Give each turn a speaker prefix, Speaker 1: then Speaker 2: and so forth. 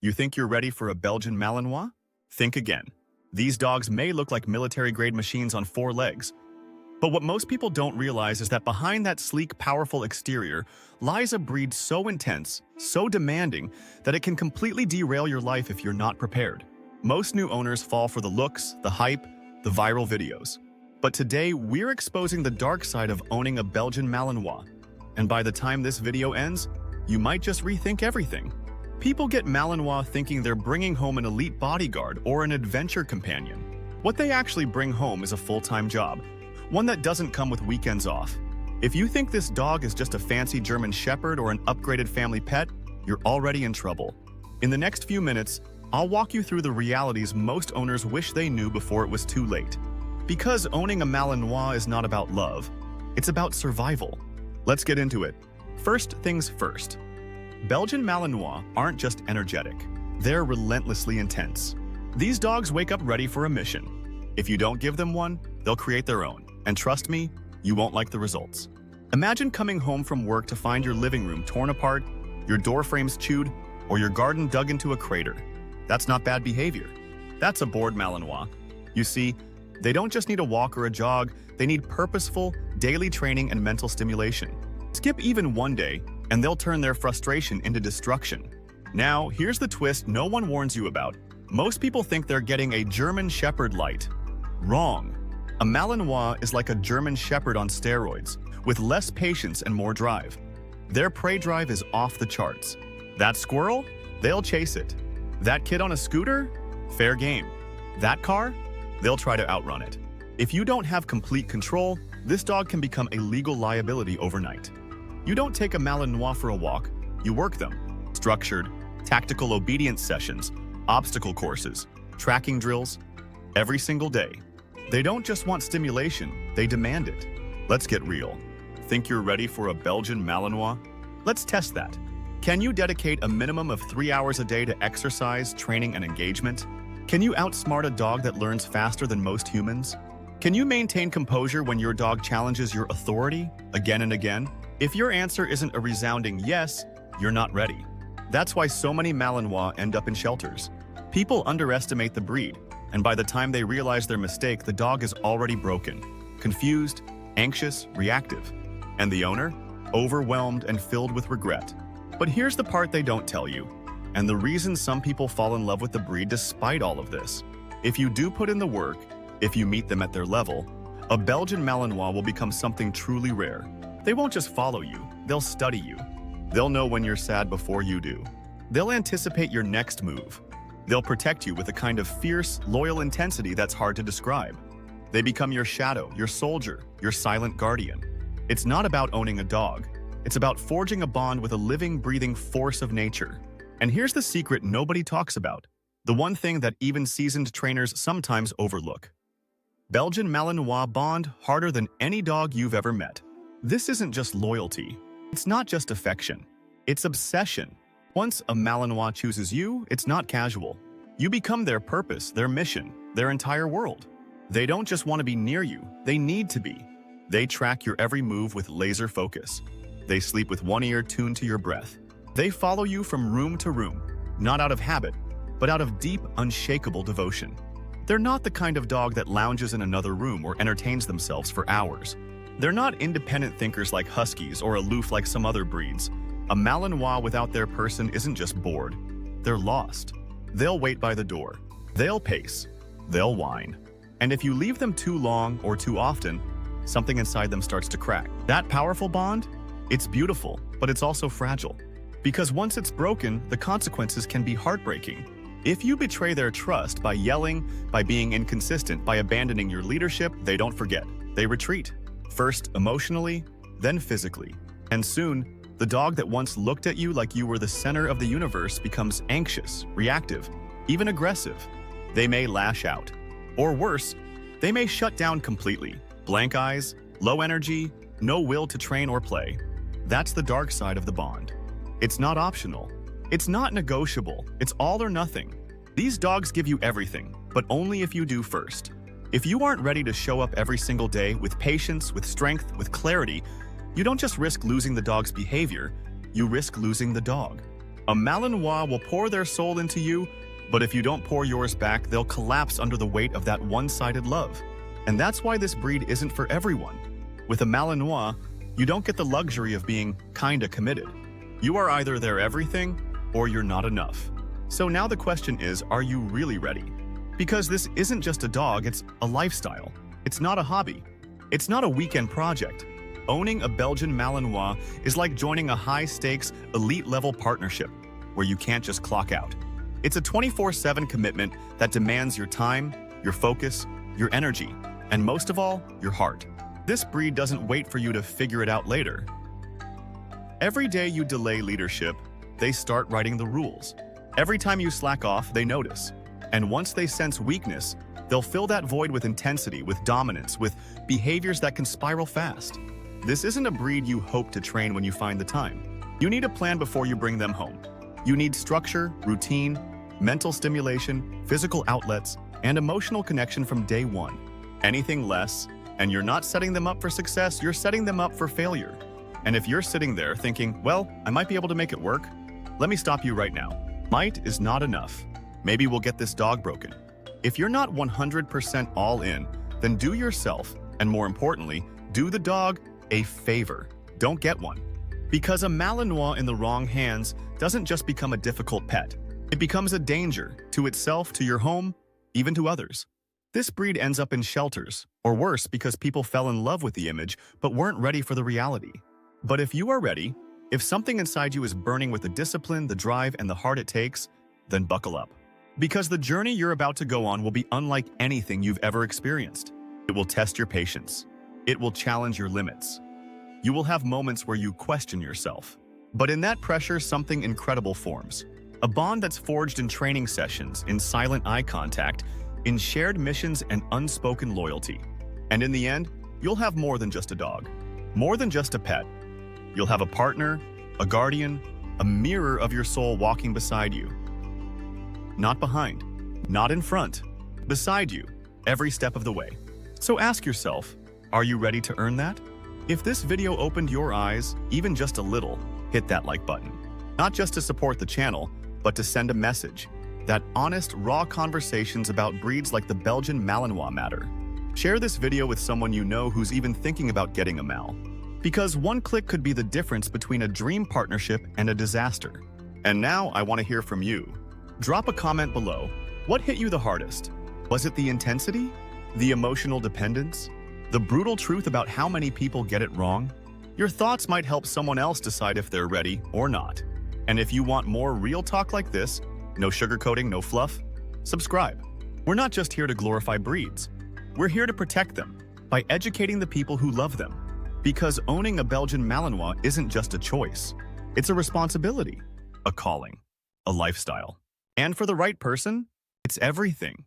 Speaker 1: You think you're ready for a Belgian Malinois? Think again. These dogs may look like military-grade machines on four legs, but what most people don't realize is that behind that sleek, powerful exterior lies a breed so intense, so demanding, that it can completely derail your life if you're not prepared. Most new owners fall for the looks, the hype, the viral videos. But today, we're exposing the dark side of owning a Belgian Malinois. And by the time this video ends, you might just rethink everything. People get Malinois thinking they're bringing home an elite bodyguard or an adventure companion. What they actually bring home is a full-time job, one that doesn't come with weekends off. If you think this dog is just a fancy German Shepherd or an upgraded family pet, you're already in trouble. In the next few minutes, I'll walk you through the realities most owners wish they knew before it was too late. Because owning a Malinois is not about love, it's about survival. Let's get into it. First things first. Belgian Malinois aren't just energetic, they're relentlessly intense. These dogs wake up ready for a mission. If you don't give them one, they'll create their own. And trust me, you won't like the results. Imagine coming home from work to find your living room torn apart, your door frames chewed, or your garden dug into a crater. That's not bad behavior. That's a bored Malinois. You see, they don't just need a walk or a jog, they need purposeful, daily training and mental stimulation. Skip even one day, and they'll turn their frustration into destruction. Now, here's the twist no one warns you about. Most people think they're getting a German Shepherd light. Wrong. A Malinois is like a German Shepherd on steroids, with less patience and more drive. Their prey drive is off the charts. That squirrel? They'll chase it. That kid on a scooter? Fair game. That car? They'll try to outrun it. If you don't have complete control, this dog can become a legal liability overnight. You don't take a Malinois for a walk, you work them. Structured, tactical obedience sessions, obstacle courses, tracking drills, every single day. They don't just want stimulation, they demand it. Let's get real. Think you're ready for a Belgian Malinois? Let's test that. Can you dedicate a minimum of 3 hours a day to exercise, training, and engagement? Can you outsmart a dog that learns faster than most humans? Can you maintain composure when your dog challenges your authority again and again? If your answer isn't a resounding yes, you're not ready. That's why so many Malinois end up in shelters. People underestimate the breed, and by the time they realize their mistake, the dog is already broken, confused, anxious, reactive. And the owner? Overwhelmed and filled with regret. But here's the part they don't tell you, and the reason some people fall in love with the breed despite all of this. If you do put in the work, if you meet them at their level, a Belgian Malinois will become something truly rare. They won't just follow you, they'll study you. They'll know when you're sad before you do. They'll anticipate your next move. They'll protect you with a kind of fierce, loyal intensity that's hard to describe. They become your shadow, your soldier, your silent guardian. It's not about owning a dog. It's about forging a bond with a living, breathing force of nature. And here's the secret nobody talks about. The one thing that even seasoned trainers sometimes overlook. Belgian Malinois bond harder than any dog you've ever met. This isn't just loyalty. It's not just affection. It's obsession. Once a Malinois chooses you, it's not casual. You become their purpose, their mission, their entire world. They don't just want to be near you, they need to be. They track your every move with laser focus. They sleep with one ear tuned to your breath. They follow you from room to room, not out of habit, but out of deep, unshakable devotion. They're not the kind of dog that lounges in another room or entertains themselves for hours. They're not independent thinkers like huskies or aloof like some other breeds. A Malinois without their person isn't just bored. They're lost. They'll wait by the door. They'll pace. They'll whine. And if you leave them too long or too often, something inside them starts to crack. That powerful bond? It's beautiful, but it's also fragile. Because once it's broken, the consequences can be heartbreaking. If you betray their trust by yelling, by being inconsistent, by abandoning your leadership, they don't forget. They retreat. First emotionally, then physically. And soon, the dog that once looked at you like you were the center of the universe becomes anxious, reactive, even aggressive. They may lash out. Or worse, they may shut down completely. Blank eyes, low energy, no will to train or play. That's the dark side of the bond. It's not optional. It's not negotiable. It's all or nothing. These dogs give you everything, but only if you do first. If you aren't ready to show up every single day with patience, with strength, with clarity, you don't just risk losing the dog's behavior, you risk losing the dog. A Malinois will pour their soul into you, but if you don't pour yours back, they'll collapse under the weight of that one-sided love. And that's why this breed isn't for everyone. With a Malinois, you don't get the luxury of being kinda committed. You are either their everything or you're not enough. So now the question is, are you really ready? Because this isn't just a dog, it's a lifestyle. It's not a hobby. It's not a weekend project. Owning a Belgian Malinois is like joining a high-stakes, elite-level partnership where you can't just clock out. It's a 24/7 commitment that demands your time, your focus, your energy, and most of all, your heart. This breed doesn't wait for you to figure it out later. Every day you delay leadership, they start writing the rules. Every time you slack off, they notice. And once they sense weakness, they'll fill that void with intensity, with dominance, with behaviors that can spiral fast. This isn't a breed you hope to train when you find the time. You need a plan before you bring them home. You need structure, routine, mental stimulation, physical outlets, and emotional connection from day one. Anything less, and you're not setting them up for success, you're setting them up for failure. And if you're sitting there thinking, well, I might be able to make it work, let me stop you right now. Might is not enough. Maybe we'll get this dog broken. If you're not 100% all in, then do yourself, and more importantly, do the dog a favor. Don't get one. Because a Malinois in the wrong hands doesn't just become a difficult pet. It becomes a danger to itself, to your home, even to others. This breed ends up in shelters, or worse, because people fell in love with the image but weren't ready for the reality. But if you are ready, if something inside you is burning with the discipline, the drive, and the heart it takes, then buckle up. Because the journey you're about to go on will be unlike anything you've ever experienced. It will test your patience. It will challenge your limits. You will have moments where you question yourself. But in that pressure, something incredible forms. A bond that's forged in training sessions, in silent eye contact, in shared missions and unspoken loyalty. And in the end, you'll have more than just a dog. More than just a pet. You'll have a partner, a guardian, a mirror of your soul walking beside you. Not behind, not in front, beside you, every step of the way. So ask yourself, are you ready to earn that? If this video opened your eyes, even just a little, hit that like button. Not just to support the channel, but to send a message that honest, raw conversations about breeds like the Belgian Malinois matter. Share this video with someone you know who's even thinking about getting a Mal. Because one click could be the difference between a dream partnership and a disaster. And now I want to hear from you. Drop a comment below. What hit you the hardest? Was it the intensity? The emotional dependence? The brutal truth about how many people get it wrong? Your thoughts might help someone else decide if they're ready or not. And if you want more real talk like this, no sugarcoating, no fluff, subscribe. We're not just here to glorify breeds. We're here to protect them by educating the people who love them. Because owning a Belgian Malinois isn't just a choice. It's a responsibility, a calling, a lifestyle. And for the right person, it's everything.